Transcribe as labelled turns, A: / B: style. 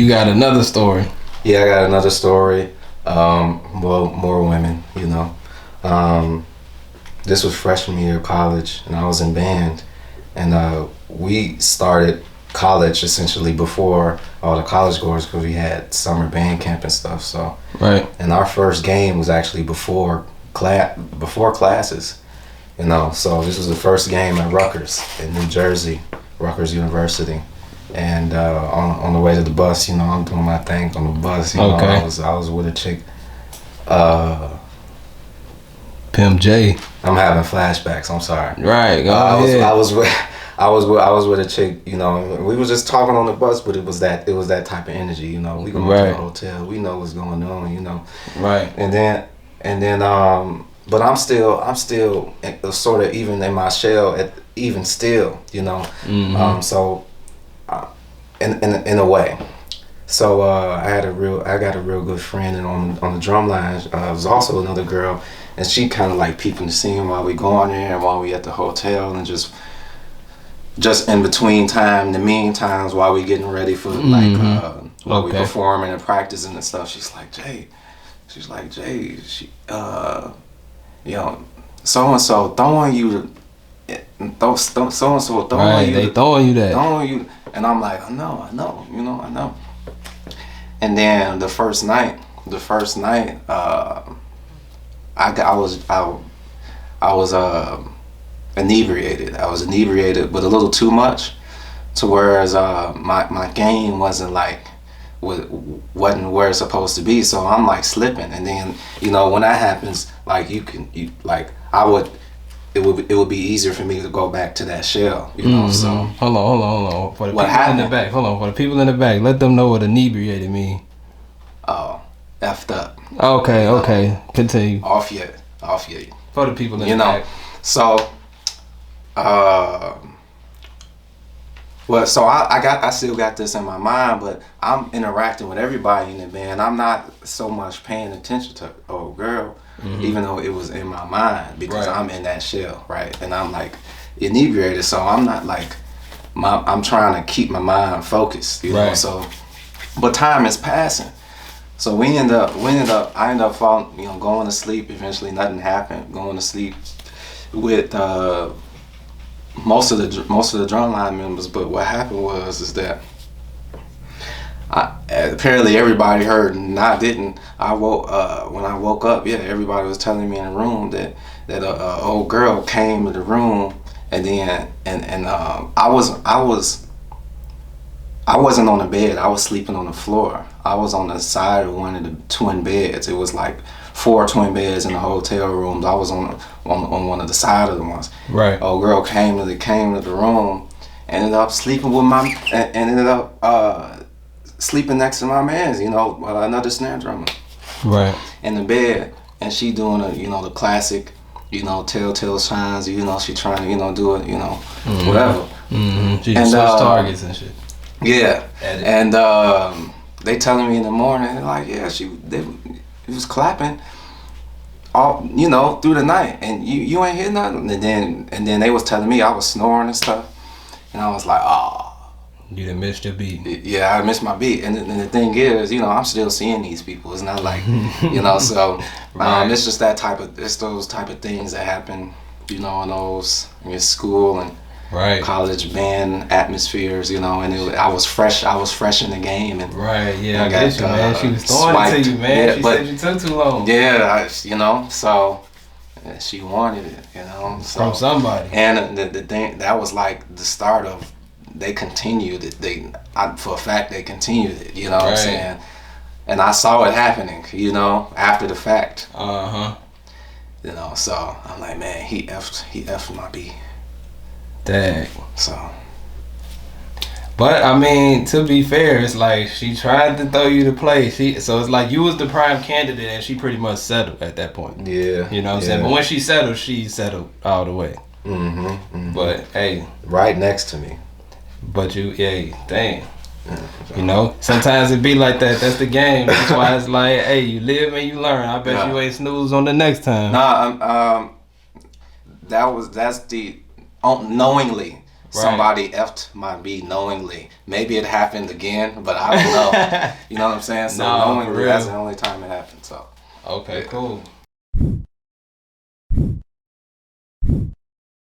A: You got another story.
B: Yeah, I got another story. Well, more women, you know. This was freshman year of college, and I was in band, and we started college essentially before all the college goers because we had summer band camp and stuff. So,
A: right.
B: And our first game was actually before classes, you know. So this was the first game at Rutgers in New Jersey, Rutgers University. And on the way to the bus, you know, I'm doing my thing on the bus. You know, I was with a chick.
A: Pimp J.
B: I'm having flashbacks. I'm sorry.
A: Right.
B: I was with a chick. You know, we was just talking on the bus, but it was that type of energy. You know, we go to the hotel. We know what's going on. You know.
A: Right.
B: And then, but I'm still sort of even in my shell. Even still, you know.
A: Mm-hmm.
B: So. In a way, so I got a real good friend, and on the drum line was also another girl, and she kind of like peeping the scene while we going there and while we at the hotel, and just in between time, the mean times while we getting ready for while we performing and practicing and stuff. She's like Jay, you know, so and so throwing you. So and so throwing you.
A: They throwing you that.
B: Throwing you. And I'm like, I know, you know, I know. And then the first night, I was inebriated. I was inebriated, but a little too much, to whereas my game wasn't where it's supposed to be. So I'm like slipping, and then you know when that happens, like it would be easier for me to go back to that shell, you know. So
A: hold on. For the people in the back, for the people in the back, let them know what inebriated mean.
B: Oh, effed up.
A: Okay. Continue.
B: Off yet.
A: For the people in
B: the
A: back.
B: So, so I still got this in my mind, but I'm interacting with everybody in the band. I'm not so much paying attention to old girl. Mm-hmm. Even though it was in my mind, because I'm in that shell, right? And I'm like inebriated, so I'm not like I'm trying to keep my mind focused, you know. So, but time is passing, so I end up falling, you know, going to sleep. Eventually, nothing happened. Going to sleep with most of the drumline members. But what happened is that apparently everybody heard, and I didn't. I woke when I woke up. Yeah, everybody was telling me in the room that a old girl came to the room, and then I wasn't on the bed. I was sleeping on the floor. I was on the side of one of the twin beds. It was like 4 twin beds in the hotel rooms. I was on one of the side of the ones.
A: Right.
B: Old girl came to the room. Ended up sleeping with sleeping next to my man's, you know, another snare drummer.
A: Right.
B: In the bed, and she doing the classic, you know, telltale signs, you know, she trying to, you know, do it, you know, whatever.
A: Mm-hmm. She switch targets and shit.
B: Yeah. And they telling me in the morning, they're like, yeah, they was clapping all, you know, through the night, and you ain't hear nothing. And then they was telling me I was snoring and stuff, and I was like, oh.
A: You done missed your beat.
B: Yeah, I missed my beat. And the thing is, you know, I'm still seeing these people. It's not like, you know, so it's just it's those type of things that happen, you know, in school and college band atmospheres, you know, and I was fresh in the game. And
A: yeah, I got you, man. She was throwing it to you, man.
B: Yeah,
A: she said you took too long.
B: Yeah, you know, so she wanted it, you know. So,
A: from somebody.
B: And the thing, that was like the start of, they continued it. For a fact, they continued it. You know what I'm saying? And I saw it happening. You know, after the fact. You know, so I'm like, man, he effed my beat.
A: Dang.
B: So.
A: But I mean, to be fair, it's like she tried to throw you to play. So it's like you was the prime candidate, and she pretty much settled at that point.
B: Yeah.
A: You know what I'm saying? But when she settled all the way.
B: Mm-hmm.
A: But hey,
B: right next to me.
A: But dang. Yeah, you know, sometimes it be like that. That's the game. That's why it's like, hey, you live and you learn. I bet you ain't snooze on the next time.
B: Nah, that's the knowingly. somebody effed my beat knowingly. Maybe it happened again, but I don't know. You know what I'm saying? So knowingly, that's the only time it happened. So
A: okay, cool.